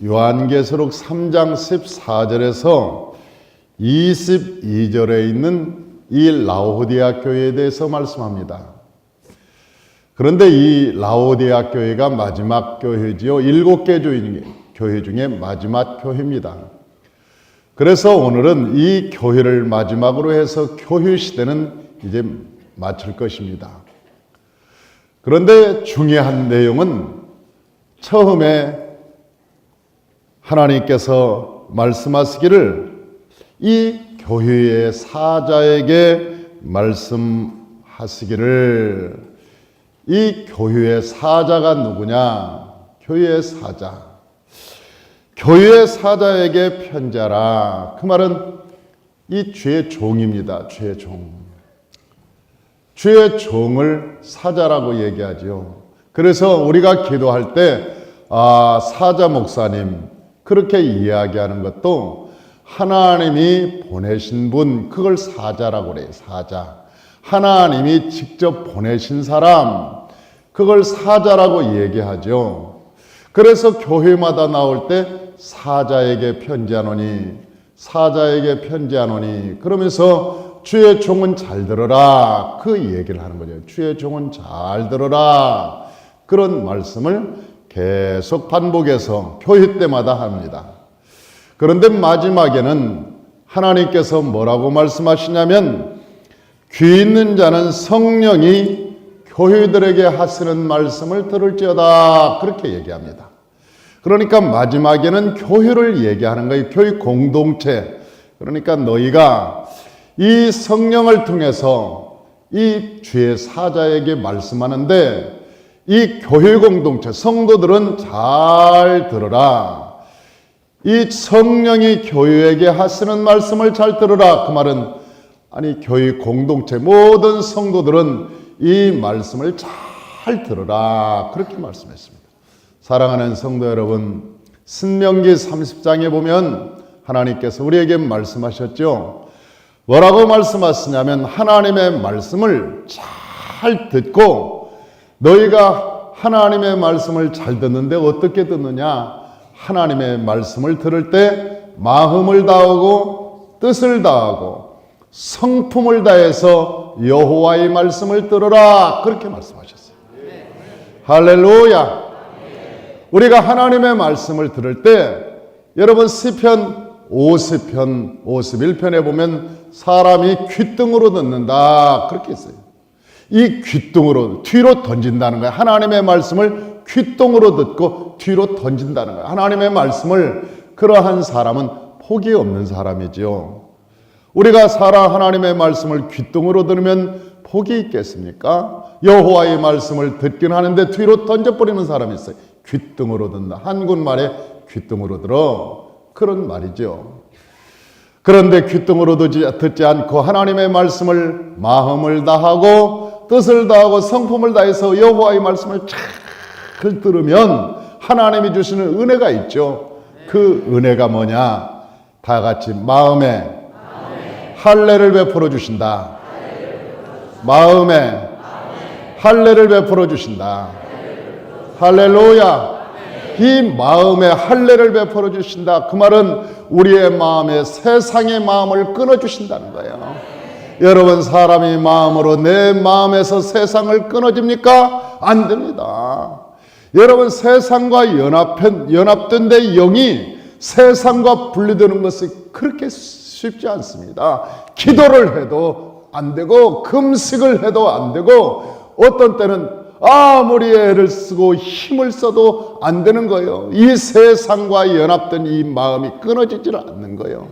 요한계시록 3장 14절에서 22절에 있는 이 라오디아 교회에 대해서 말씀합니다. 그런데 이 라오디아 교회가 마지막 교회지요. 7개 교회 중에 마지막 교회입니다. 그래서 오늘은 이 교회를 마지막으로 해서 교회 시대는 이제 마칠 것입니다. 그런데 중요한 내용은 처음에 하나님께서 말씀하시기를 이 교회의 사자에게 말씀하시기를, 이 교회의 사자가 누구냐? 교회의 사자. 교회의 사자에게 편지하라. 그 말은 이 주의 종입니다. 주의 종. 주의 종을 사자라고 얘기하죠. 그래서 우리가 기도할 때 사자 목사님 그렇게 이야기하는 것도 하나님이 보내신 분, 그걸 사자라고 그래요. 사자. 하나님이 직접 보내신 사람, 그걸 사자라고 얘기하죠. 그래서 교회마다 나올 때 사자에게 편지하노니, 사자에게 편지하노니 그러면서 주의 종은 잘 들어라, 그 얘기를 하는 거죠. 주의 종은 잘 들어라, 그런 말씀을 계속 반복해서 교회 때마다 합니다. 그런데 마지막에는 하나님께서 뭐라고 말씀하시냐면, 귀 있는 자는 성령이 교회들에게 하시는 말씀을 들을지어다, 그렇게 얘기합니다. 그러니까 마지막에는 교회를 얘기하는 거예요. 교회 공동체. 그러니까 너희가 이 성령을 통해서 이 주의 사자에게 말씀하는데, 이 교회 공동체 성도들은 잘 들어라. 이 성령이 교회에게 하시는 말씀을 잘 들으라. 그 말은 교회 공동체 모든 성도들은 이 말씀을 잘 들으라, 그렇게 말씀했습니다. 사랑하는 성도 여러분, 신명기 30장에 보면 하나님께서 우리에게 말씀하셨죠. 뭐라고 말씀하시냐면, 하나님의 말씀을 잘 듣고, 너희가 하나님의 말씀을 잘 듣는데 어떻게 듣느냐? 하나님의 말씀을 들을 때 마음을 다하고 뜻을 다하고 성품을 다해서 여호와의 말씀을 들으라, 그렇게 말씀하셨어요. 할렐루야. 우리가 하나님의 말씀을 들을 때, 여러분 시편 50편 51편에 보면 사람이 귓등으로 듣는다, 그렇게 했어요. 이 귓등으로 뒤로 던진다는 거예요. 하나님의 말씀을 귓등으로 듣고 뒤로 던진다는 거예요. 하나님의 말씀을, 그러한 사람은 복이 없는 사람이죠. 우리가 하나님의 말씀을 귓등으로 들으면 복이 있겠습니까? 여호와의 말씀을 듣긴 하는데 뒤로 던져버리는 사람이 있어요. 귓등으로 듣는다. 한국말에 귓등으로 들어, 그런 말이죠. 그런데 귓등으로 듣지 않고 하나님의 말씀을 마음을 다하고 뜻을 다하고 성품을 다해서 여호와의 말씀을 잘 들으면 하나님이 주시는 은혜가 있죠. 그 은혜가 뭐냐? 다 같이 마음에 할례를 베풀어 주신다. 마음에 할례를 베풀어 주신다. 할렐루야. 이 마음에 할례를 베풀어 주신다. 그 말은 우리의 마음에 세상의 마음을 끊어 주신다는 거예요. 여러분, 사람이 마음으로 내 마음에서 세상을 끊어집니까? 안 됩니다. 여러분, 세상과 연합된 내 영이 세상과 분리되는 것이 그렇게 쉽지 않습니다. 기도를 해도 안 되고 금식을 해도 안 되고, 어떤 때는 아무리 애를 쓰고 힘을 써도 안 되는 거예요. 이 세상과 연합된 이 마음이 끊어지질 않는 거예요.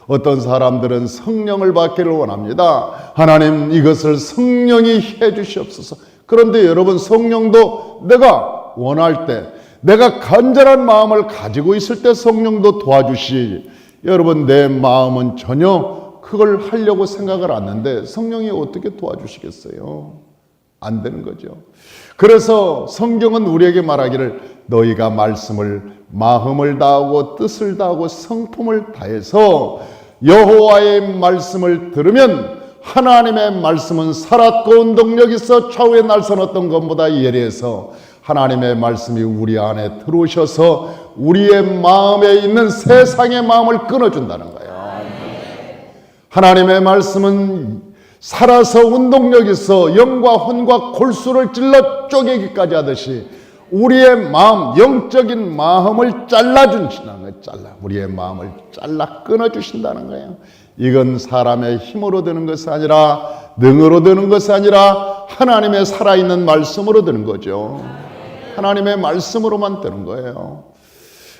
어떤 사람들은 성령을 받기를 원합니다. 하나님, 이것을 성령이 해 주시옵소서. 그런데 여러분, 성령도 내가 원할 때, 내가 간절한 마음을 가지고 있을 때 성령도 도와주시. 여러분, 내 마음은 전혀 그걸 하려고 생각을 안 하는데 성령이 어떻게 도와주시겠어요? 안 되는 거죠. 그래서 성경은 우리에게 말하기를, 너희가 말씀을 마음을 다하고 뜻을 다하고 성품을 다해서 여호와의 말씀을 들으면, 하나님의 말씀은 살았고 운동력 있어 좌우에 날선 어떤 것보다 예리해서 하나님의 말씀이 우리 안에 들어오셔서 우리의 마음에 있는 세상의 마음을 끊어준다는 거예요. 하나님의 말씀은 살아서 운동력 있어 영과 혼과 골수를 찔러 쪼개기까지 하듯이 우리의 마음, 영적인 마음을 잘라주신다는 거예요. 우리의 마음을 잘라 끊어주신다는 거예요. 이건 사람의 힘으로 되는 것이 아니라, 능으로 되는 것이 아니라 하나님의 살아있는 말씀으로 되는 거죠. 하나님의 말씀으로만 되는 거예요.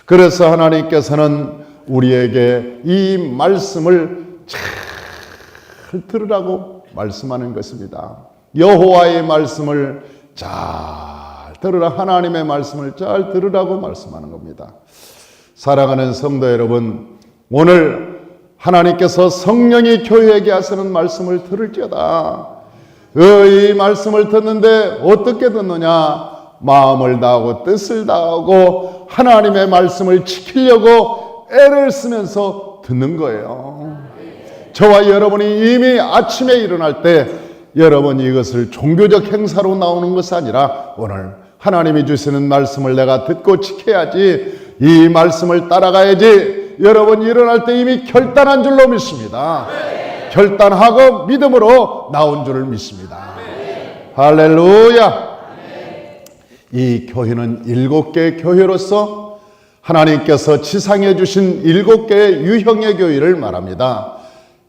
그래서 하나님께서는 우리에게 이 말씀을 잘 들으라고 말씀하는 것입니다. 여호와의 말씀을 잘 들으라. 하나님의 말씀을 잘 들으라고 말씀하는 겁니다. 사랑하는 성도 여러분, 오늘 하나님께서 성령이 교회에게 하시는 말씀을 들을지어다. 이 말씀을 듣는데 어떻게 듣느냐? 마음을 다하고 뜻을 다하고 하나님의 말씀을 지키려고 애를 쓰면서 듣는 거예요. 저와 여러분이 이미 아침에 일어날 때 여러분이 이것을 종교적 행사로 나오는 것이 아니라 오늘 하나님이 주시는 말씀을 내가 듣고 지켜야지, 이 말씀을 따라가야지, 여러분 일어날 때 이미 결단한 줄로 믿습니다. 결단하고 믿음으로 나온 줄을 믿습니다. 할렐루야. 이 교회는 7개의 교회로서 하나님께서 지상에 주신 7개의 유형의 교회를 말합니다.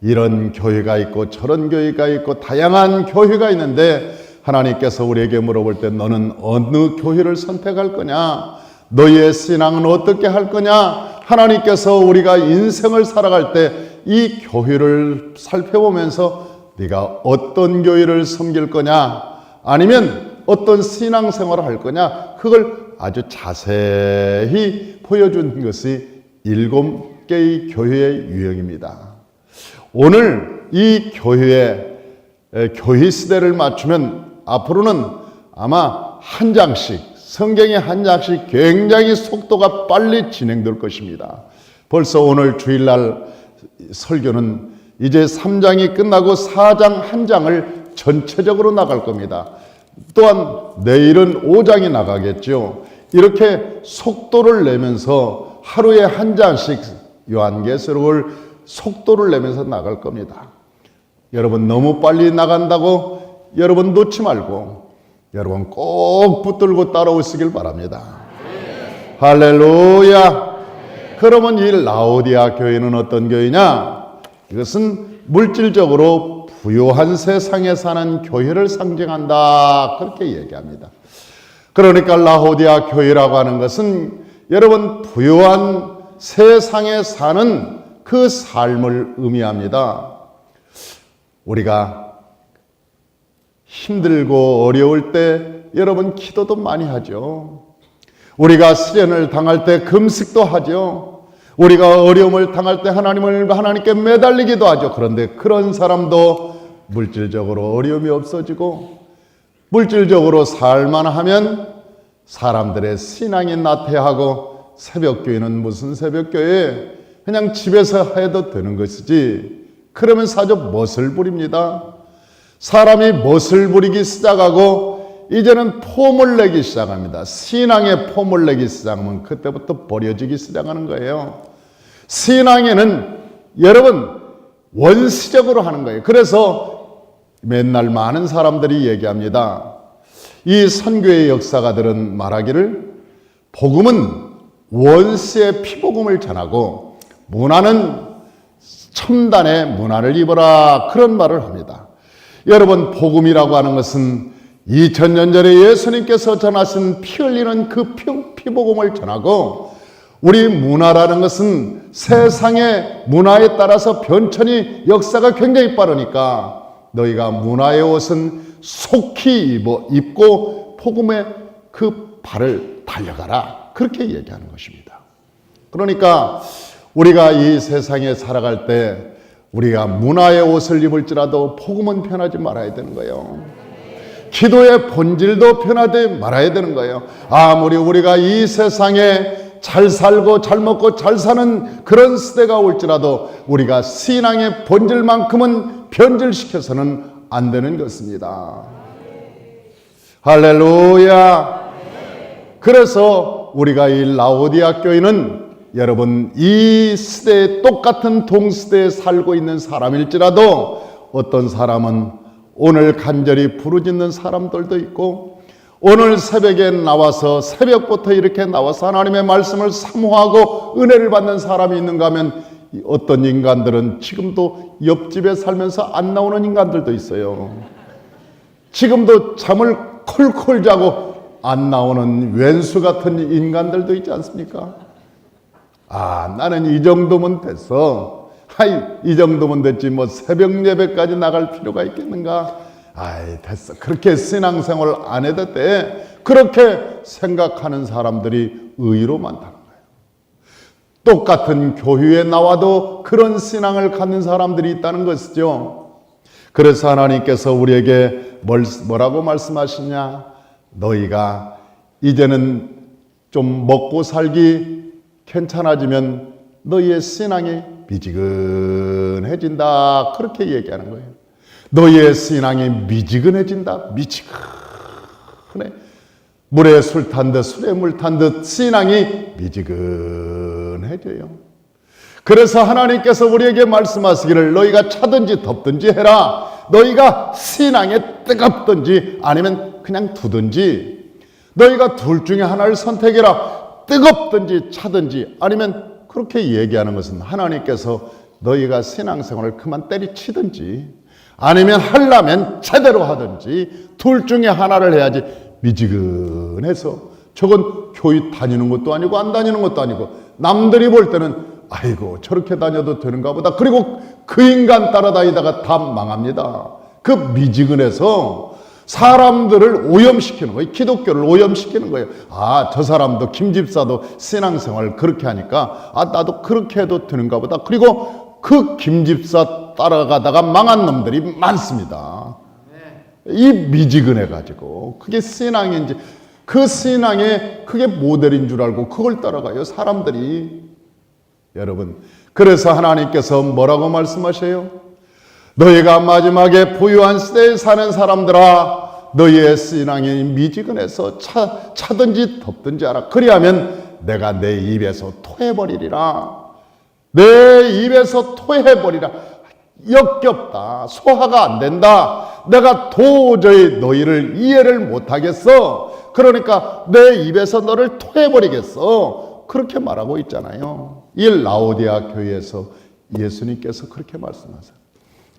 이런 교회가 있고 저런 교회가 있고 다양한 교회가 있는데 하나님께서 우리에게 물어볼 때 너는 어느 교회를 선택할 거냐? 너희의 신앙은 어떻게 할 거냐? 하나님께서 우리가 인생을 살아갈 때 이 교회를 살펴보면서 네가 어떤 교회를 섬길 거냐? 아니면 어떤 신앙생활을 할 거냐? 그걸 아주 자세히 보여준 것이 7개의 교회의 유형입니다. 오늘 이 교회 시대를 맞추면 앞으로는 아마 한 장씩, 성경의 한 장씩 굉장히 속도가 빨리 진행될 것입니다. 벌써 오늘 주일날 설교는 이제 3장이 끝나고 4장 한 장을 전체적으로 나갈 겁니다. 또한 내일은 5장이 나가겠죠. 이렇게 속도를 내면서 하루에 한 장씩 요한계시록을 속도를 내면서 나갈 겁니다. 여러분 너무 빨리 나간다고 여러분 놓지 말고 여러분 꼭 붙들고 따라오시길 바랍니다. 할렐루야. 그러면 이 라오디아 교회는 어떤 교회냐? 이것은 물질적으로 부요한 세상에 사는 교회를 상징한다, 그렇게 얘기합니다. 그러니까 라오디아 교회라고 하는 것은 여러분 부요한 세상에 사는 그 삶을 의미합니다. 우리가 힘들고 어려울 때 여러분 기도도 많이 하죠. 우리가 시련을 당할 때 금식도 하죠. 우리가 어려움을 당할 때 하나님께 매달리기도 하죠. 그런데 그런 사람도 물질적으로 어려움이 없어지고 물질적으로 살만 하면 사람들의 신앙이 나태하고 새벽교회는 무슨 새벽교회, 그냥 집에서 해도 되는 것이지, 그러면서 아주 멋을 부립니다. 사람이 멋을 부리기 시작하고 이제는 폼을 내기 시작합니다. 신앙에 폼을 내기 시작하면 그때부터 버려지기 시작하는 거예요. 신앙에는 여러분 원시적으로 하는 거예요. 그래서 맨날 많은 사람들이 얘기합니다. 이 선교의 역사가들은 말하기를 복음은 원시의 피복음을 전하고 문화는 첨단의 문화를 입어라, 그런 말을 합니다. 여러분 복음이라고 하는 것은 2000년 전에 예수님께서 전하신 피 흘리는 그 피복음을 전하고, 우리 문화라는 것은 세상의 문화에 따라서 변천이 역사가 굉장히 빠르니까 너희가 문화의 옷은 속히 입고 복음의 그 발을 달려가라, 그렇게 얘기하는 것입니다. 그러니까 우리가 이 세상에 살아갈 때 우리가 문화의 옷을 입을지라도 복음은 변하지 말아야 되는 거예요. 기도의 본질도 변하지 말아야 되는 거예요. 아무리 우리가 이 세상에 잘 살고 잘 먹고 잘 사는 그런 시대가 올지라도 우리가 신앙의 본질만큼은 변질시켜서는 안 되는 것입니다. 할렐루야. 그래서 우리가 이 라오디아 교회는 여러분 이 시대에 똑같은 동시대에 살고 있는 사람일지라도 어떤 사람은 오늘 간절히 부르짖는 사람들도 있고 오늘 새벽에 나와서 새벽부터 이렇게 나와서 하나님의 말씀을 사모하고 은혜를 받는 사람이 있는가 하면 어떤 인간들은 지금도 옆집에 살면서 안 나오는 인간들도 있어요. 지금도 잠을 콜콜 자고 안 나오는 왼수 같은 인간들도 있지 않습니까? 아, 나는 이 정도면 됐어. 이 정도면 됐지 뭐 새벽 예배까지 나갈 필요가 있겠는가? 됐어. 그렇게 신앙생활 안 해도 돼. 그렇게 생각하는 사람들이 의외로 많다는 거예요. 똑같은 교회에 나와도 그런 신앙을 갖는 사람들이 있다는 것이죠. 그래서 하나님께서 우리에게 뭐라고 말씀하시냐? 너희가 이제는 좀 먹고 살기 괜찮아지면 너희의 신앙이 미지근해진다. 그렇게 얘기하는 거예요. 너희의 신앙이 미지근해진다. 미지근해. 물에 술 탄 듯 술에 물 탄 듯 신앙이 미지근해져요. 그래서 하나님께서 우리에게 말씀하시기를 너희가 차든지 덥든지 해라. 너희가 신앙에 뜨겁든지 아니면 그냥 두든지 너희가 둘 중에 하나를 선택해라. 뜨겁든지 차든지 아니면 그렇게 얘기하는 것은 하나님께서 너희가 신앙생활을 그만 때리치든지 아니면 하려면 제대로 하든지 둘 중에 하나를 해야지. 미지근해서 저건 교회 다니는 것도 아니고 안 다니는 것도 아니고 남들이 볼 때는 아이고 저렇게 다녀도 되는가 보다. 그리고 그 인간 따라다니다가 다 망합니다. 그 미지근해서 사람들을 오염시키는 거예요. 기독교를 오염시키는 거예요. 저 사람도 김 집사도 신앙생활을 그렇게 하니까 나도 그렇게 해도 되는가 보다. 그리고 그 김 집사 따라가다가 망한 놈들이 많습니다. 이 미지근해가지고 그게 신앙인지 그 신앙의 그게 모델인 줄 알고 그걸 따라가요 사람들이. 여러분 그래서 하나님께서 뭐라고 말씀하셔요? 너희가 마지막에 부유한 시대에 사는 사람들아 너희의 신앙이 미지근해서 차든지 덥든지 하라. 그리하면 내가 내 입에서 토해버리리라. 내 입에서 토해버리라. 역겹다. 소화가 안 된다. 내가 도저히 너희를 이해를 못하겠어. 그러니까 내 입에서 너를 토해버리겠어. 그렇게 말하고 있잖아요. 이 라오디아 교회에서 예수님께서 그렇게 말씀하세요.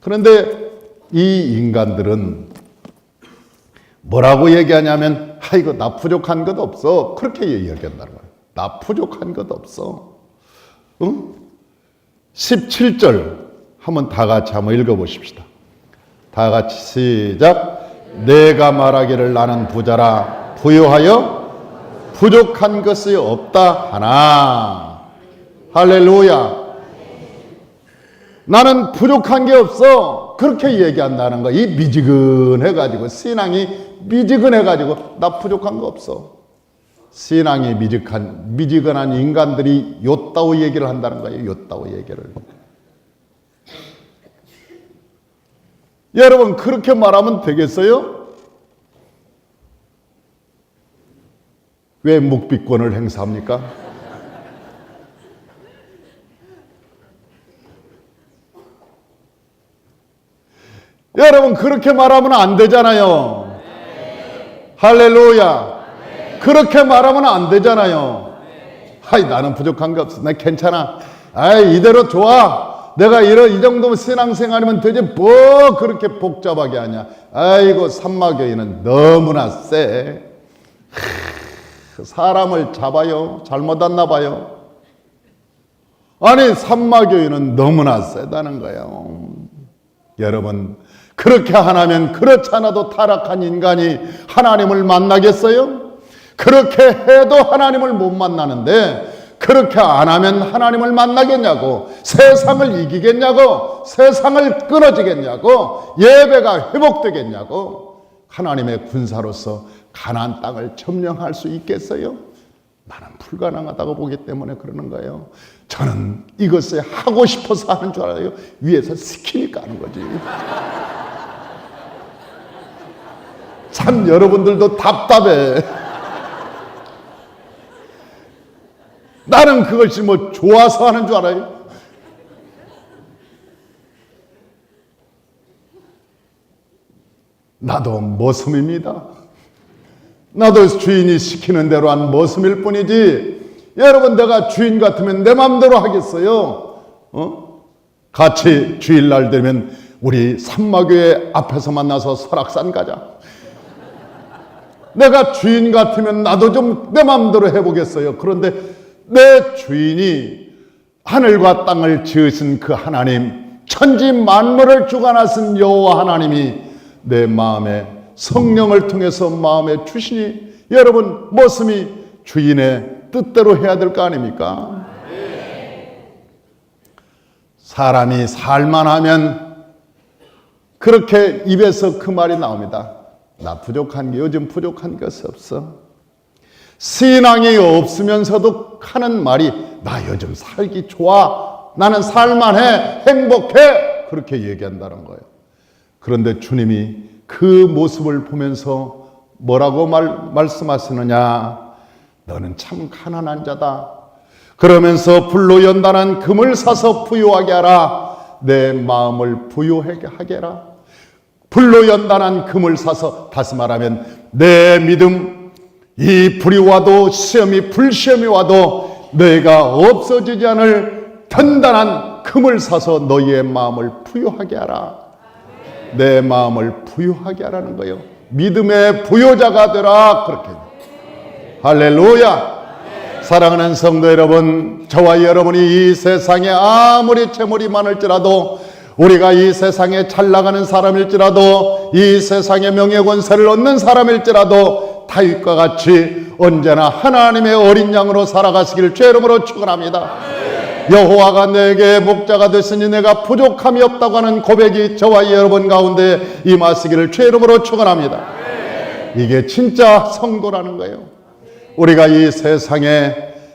그런데 이 인간들은 뭐라고 얘기하냐면 이거 나 부족한 것 없어. 그렇게 얘기한다는 거예요. 나 부족한 것 없어. 응? 17절 한번 다 같이 한번 읽어보십시다. 다 같이 시작. 내가 말하기를 나는 부자라 부유하여 부족한 것이 없다 하나. 할렐루야. 나는 부족한 게 없어. 그렇게 얘기한다는 거야. 이 미지근해가지고 신앙이 미지근해가지고 나 부족한 거 없어. 신앙이 미지근한 인간들이 요따오 얘기를 한다는 거예요. 요따오 얘기를. 여러분 그렇게 말하면 되겠어요? 왜 묵비권을 행사합니까? 여러분 그렇게 말하면 안 되잖아요. 할렐루야. 그렇게 말하면 안 되잖아요. 나는 부족한 게 없어. 나 괜찮아. 이대로 좋아. 내가 이 정도면 신앙생활이면 되지 뭐 그렇게 복잡하게 하냐. 아이고 산마교회는 너무나 세. 사람을 잡아요. 잘못 왔나 봐요. 아니 산마교회는 너무나 세다는 거예요. 여러분 그렇게 하나면 그렇지 않아도 타락한 인간이 하나님을 만나겠어요? 그렇게 해도 하나님을 못 만나는데 그렇게 안 하면 하나님을 만나겠냐고, 세상을 이기겠냐고, 세상을 끊어지겠냐고, 예배가 회복되겠냐고, 하나님의 군사로서 가나안 땅을 점령할 수 있겠어요? 나는 불가능하다고 보기 때문에 그러는 거예요. 저는 이것을 하고 싶어서 하는 줄 알아요. 위에서 시키니까 하는 거지. 참 여러분들도 답답해. 나는 그것이 뭐 좋아서 하는 줄 알아요? 나도 머슴입니다. 나도 주인이 시키는 대로 한 머슴일 뿐이지, 여러분 내가 주인 같으면 내 맘대로 하겠어요? 같이 주일날 되면 우리 산마교회 앞에서 만나서 설악산 가자. 내가 주인 같으면 나도 좀 내 맘대로 해보겠어요. 그런데 내 주인이 하늘과 땅을 지으신 그 하나님, 천지 만물을 주관하신 여호와 하나님이 내 마음에 성령을 통해서 마음에 주시니, 여러분 머슴이 주인의 뜻대로 해야 될 거 아닙니까? 사람이 살만하면 그렇게 입에서 그 말이 나옵니다. 나 부족한 게, 요즘 부족한 것이 없어. 신앙이 없으면서도 하는 말이 나 요즘 살기 좋아, 나는 살만해, 행복해, 그렇게 얘기한다는 거예요. 그런데 주님이 그 모습을 보면서 뭐라고 말씀하시느냐? 너는 참 가난한 자다. 그러면서 불로 연단한 금을 사서 부유하게 하라. 내 마음을 부유하게 하게라. 불로 연단한 금을 사서, 다시 말하면 내 믿음, 이 불이 와도 시험이, 불시험이 와도 너희가 없어지지 않을 단단한 금을 사서 너희의 마음을 부유하게 하라. 내 마음을 부유하게 하라는 거예요. 믿음의 부요자가 되라. 그렇게. 할렐루야. 사랑하는 성도 여러분, 저와 여러분이 이 세상에 아무리 재물이 많을지라도, 우리가 이 세상에 잘 나가는 사람일지라도, 이 세상에 명예권세를 얻는 사람일지라도 다윗과 같이 언제나 하나님의 어린 양으로 살아가시길 주의 이름으로 축원합니다. 여호와가 내게 목자가 되시니 내가 부족함이 없다고 하는 고백이 저와 여러분 가운데 임하시기를 주의 이름으로 축원합니다. 이게 진짜 성도라는 거예요. 우리가 이 세상에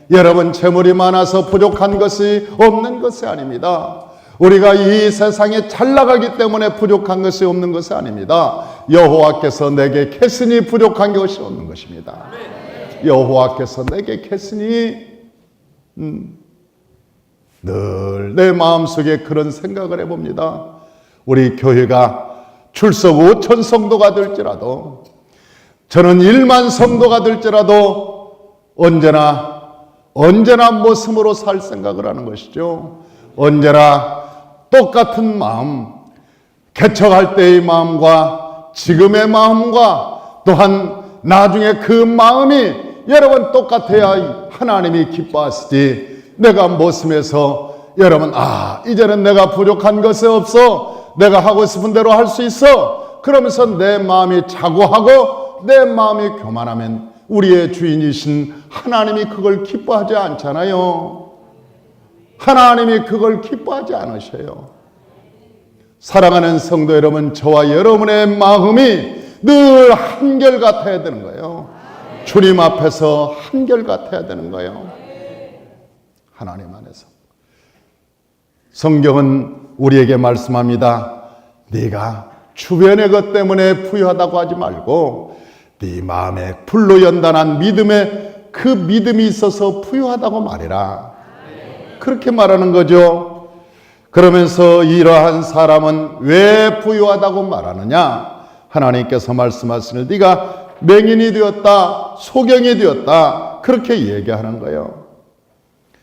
여러분 재물이 많아서 부족한 것이 없는 것이 아닙니다. 우리가 이 세상에 잘 나가기 때문에 부족한 것이 없는 것이 아닙니다. 여호와께서 내게 계시니 부족한 것이 없는 것입니다. 여호와께서 내게 계시니 늘 내 마음속에 그런 생각을 해봅니다. 우리 교회가 출석 5천 성도가 될지라도, 저는 1만 성도가 될지라도 언제나 모습으로 살 생각을 하는 것이죠. 언제나 똑같은 마음, 개척할 때의 마음과 지금의 마음과 또한 나중에 그 마음이 여러분 똑같아야 하나님이 기뻐하시지. 내가 모습에서 여러분 이제는 내가 부족한 것이 없어, 내가 하고 싶은 대로 할 수 있어, 그러면서 내 마음이 자고하고 내 마음이 교만하면 우리의 주인이신 하나님이 그걸 기뻐하지 않잖아요. 하나님이 그걸 기뻐하지 않으셔요. 사랑하는 성도 여러분, 저와 여러분의 마음이 늘 한결같아야 되는 거예요. 주님 앞에서 한결같아야 되는 거예요. 하나님 안에서. 성경은 우리에게 말씀합니다. 네가 주변의 것 때문에 부유하다고 하지 말고 네 마음에 불로 연단한 믿음에 그 믿음이 있어서 부유하다고 말해라. 그렇게 말하는 거죠. 그러면서 이러한 사람은 왜 부유하다고 말하느냐? 하나님께서 말씀하시는, 네가 맹인이 되었다, 소경이 되었다, 그렇게 얘기하는 거예요.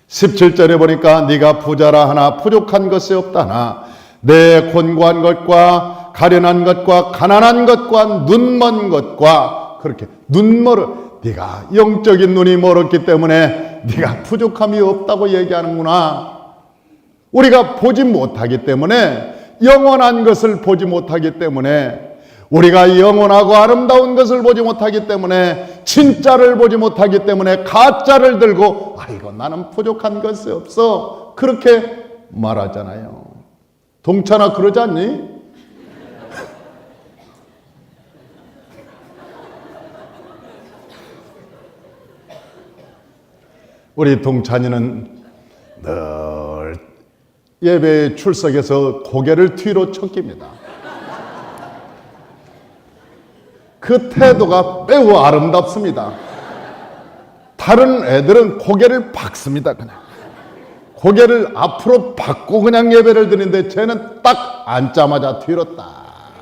17절에 보니까 네가 부자라 하나 부족한 것이 없다나 내 곤고한 것과 가련한 것과 가난한 것과 눈먼 것과, 그렇게 네가 영적인 눈이 멀었기 때문에 네가 부족함이 없다고 얘기하는구나. 우리가 보지 못하기 때문에, 영원한 것을 보지 못하기 때문에, 우리가 영원하고 아름다운 것을 보지 못하기 때문에, 진짜를 보지 못하기 때문에 가짜를 들고 아이고 나는 부족한 것이 없어, 그렇게 말하잖아요. 동찬아, 그러지 않니? 우리 동찬이는 늘 예배에 출석해서 고개를 뒤로 척깁니다. 그 태도가 매우 아름답습니다. 다른 애들은 고개를 박습니다. 그냥 고개를 앞으로 받고 그냥 예배를 드리는데 쟤는 딱 앉자마자 뒤로 딱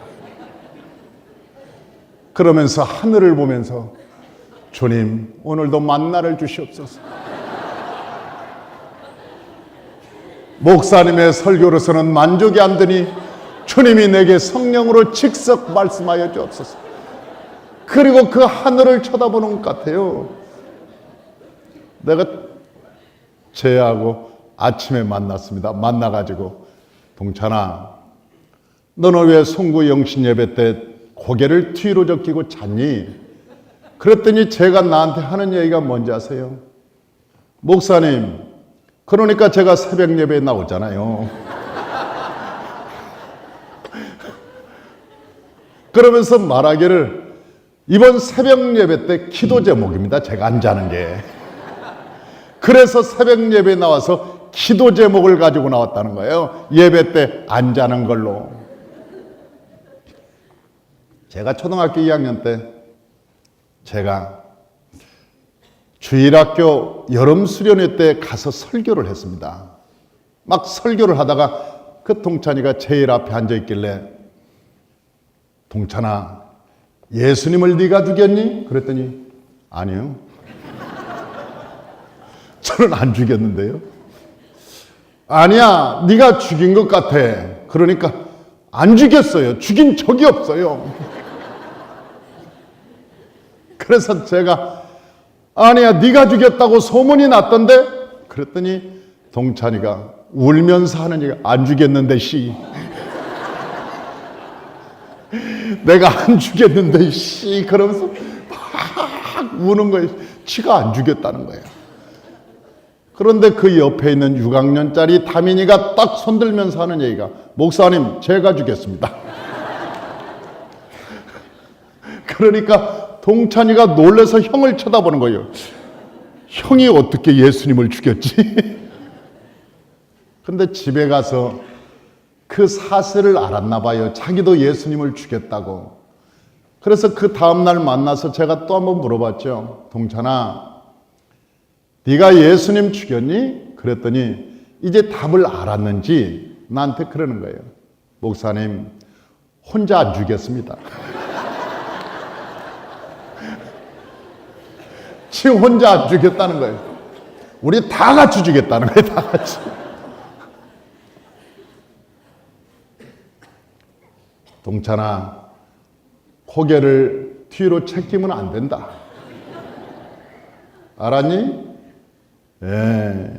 그러면서 하늘을 보면서 주님 오늘도 만나를 주시옵소서. 목사님의 설교로서는 만족이 안 되니 주님이 내게 성령으로 직접 말씀하여 주옵소서. 그리고 그 하늘을 쳐다보는 것 같아요. 내가 쟤하고 아침에 만났습니다. 만나가지고 동찬아 너는 왜 송구 영신 예배 때 고개를 뒤로 적히고 잤니? 그랬더니 제가 나한테 하는 얘기가 뭔지 아세요? 목사님 그러니까 제가 새벽 예배에 나오잖아요. 그러면서 말하기를 이번 새벽 예배 때 기도 제목입니다. 제가 안 자는 게. 그래서 새벽 예배에 나와서 기도 제목을 가지고 나왔다는 거예요. 예배 때 안 자는 걸로. 제가 초등학교 2학년 때 제가 주일학교 여름 수련회 때 가서 설교를 했습니다. 막 설교를 하다가 그 동찬이가 제일 앞에 앉아 있길래 동찬아 예수님을 네가 죽였니? 그랬더니 아니요. 저는 안 죽였는데요. 아니야 네가 죽인 것 같아. 그러니까 안 죽였어요. 죽인 적이 없어요. 그래서 제가 아니야 네가 죽였다고 소문이 났던데? 그랬더니 동찬이가 울면서 하는 얘기가 안 죽였는데 씨. 내가 안 죽였는데 씨 그러면서 막 우는 거예요. 지가 안 죽였다는 거예요. 그런데 그 옆에 있는 6학년짜리 다민이가 딱 손들면서 하는 얘기가 목사님 제가 죽였습니다. 그러니까 동찬이가 놀라서 형을 쳐다보는 거예요. 형이 어떻게 예수님을 죽였지? 근데 집에 가서 그 사실을 알았나 봐요. 자기도 예수님을 죽였다고. 그래서 그 다음날 만나서 제가 또 한번 물어봤죠. 동찬아 네가 예수님 죽였니? 그랬더니 이제 답을 알았는지 나한테 그러는 거예요. 목사님 혼자 안 죽였습니다. 지 혼자 안 죽였다는 거예요. 우리 다 같이 죽였다는 거예요. 다 같이. 동찬아 고개를 뒤로 cheki면 안 된다. 알았니? 예.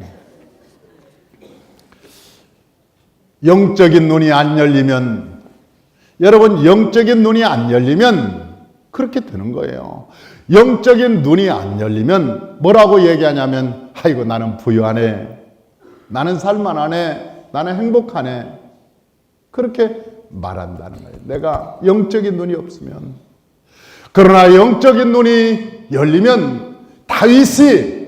영적인 눈이 안 열리면 여러분 영적인 눈이 안 열리면 그렇게 되는 거예요. 영적인 눈이 안 열리면 뭐라고 얘기하냐면 아이고 나는 부유하네. 나는 살만하네. 나는 행복하네. 그렇게 말한다는 거예요. 내가 영적인 눈이 없으면. 그러나 영적인 눈이 열리면 다윗이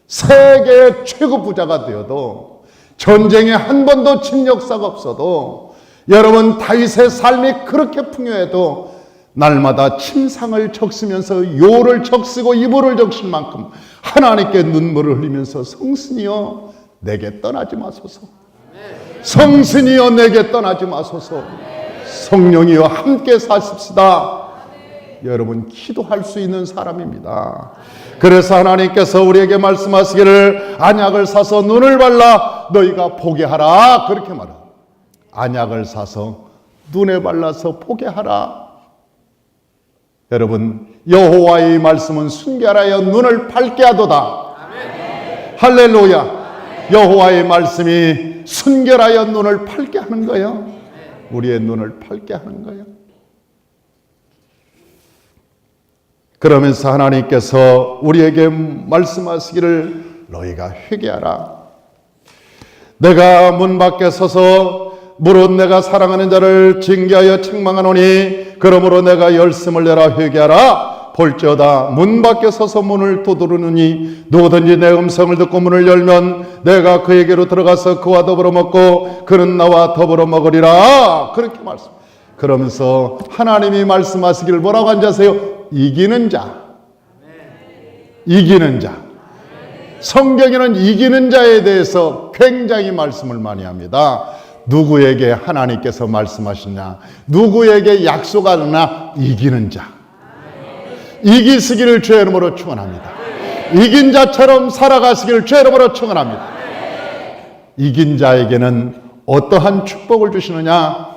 세계의 최고 부자가 되어도 전쟁에 한 번도 친 역사가 없어도 여러분 다윗의 삶이 그렇게 풍요해도 날마다 침상을 적시면서 요를 적시고 이불을 적실 만큼 하나님께 눈물을 흘리면서 성신이여 내게 떠나지 마소서. 성신이여 내게 떠나지 마소서. 성령이여 함께 사십시다. 여러분 기도할 수 있는 사람입니다. 그래서 하나님께서 우리에게 말씀하시기를 안약을 사서 눈을 발라 너희가 보게 하라. 그렇게 말합니다. 안약을 사서 눈에 발라서 보게 하라. 여러분 여호와의 말씀은 순결하여 눈을 밝게 하도다. 아멘. 할렐루야. 아멘. 여호와의 말씀이 순결하여 눈을 밝게 하는 거예요. 우리의 눈을 밝게 하는 거예요. 그러면서 하나님께서 우리에게 말씀하시기를 너희가 회개하라. 내가 문 밖에 서서 무릇 내가 사랑하는 자를 징계하여 책망하노니 그러므로 내가 열심을 내라 회개하라. 볼지어다 문 밖에 서서 문을 두드리느니 누구든지 내 음성을 듣고 문을 열면 내가 그에게로 들어가서 그와 더불어 먹고 그는 나와 더불어 먹으리라. 그렇게 말씀. 그러면서 하나님이 말씀하시기를 뭐라고 한지 아세요? 이기는 자. 이기는 자. 성경에는 이기는 자에 대해서 굉장히 말씀을 많이 합니다. 누구에게 하나님께서 말씀하시냐? 누구에게 약속하느냐? 이기는 자. 이기시기를 주의 이름으로 축원합니다. 이긴 자처럼 살아가시기를 주의 이름으로 축원합니다. 이긴 자에게는 어떠한 축복을 주시느냐?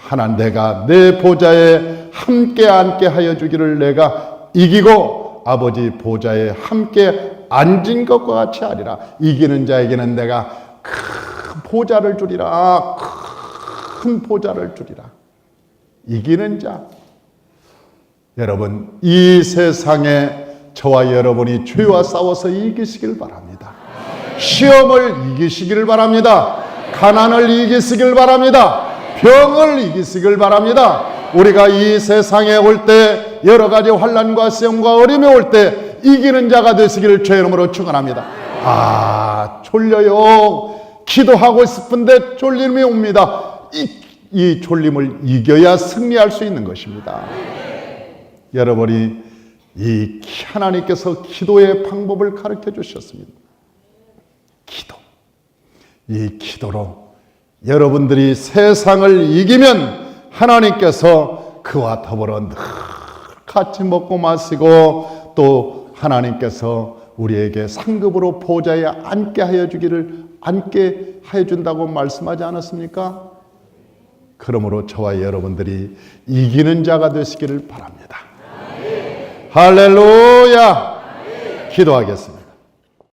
하나님, 내가 내 보좌에 함께 앉게 하여 주기를 내가 이기고 아버지 보좌에 함께 앉은 것과 같이 하리라. 이기는 자에게는 내가 큰 보좌를 주리라. 큰 보좌를 주리라. 이기는 자. 여러분, 이 세상에 저와 여러분이 죄와 싸워서 이기시길 바랍니다. 시험을 이기시길 바랍니다. 가난을 이기시길 바랍니다. 병을 이기시길 바랍니다. 우리가 이 세상에 올 때 여러 가지 환난과 시험과 어려움이 올 때 이기는 자가 되시기를 주의 이름으로 축원합니다. 졸려요. 기도하고 싶은데 졸림이 옵니다. 이 졸림을 이겨야 승리할 수 있는 것입니다. 여러분이 이 하나님께서 기도의 방법을 가르쳐 주셨습니다. 기도. 이 기도로 여러분들이 세상을 이기면 하나님께서 그와 더불어 늘 같이 먹고 마시고 또 하나님께서 우리에게 상급으로 보좌에 앉게 하여 준다고 말씀하지 않았습니까? 그러므로 저와 여러분들이 이기는 자가 되시기를 바랍니다. 할렐루야! 기도하겠습니다.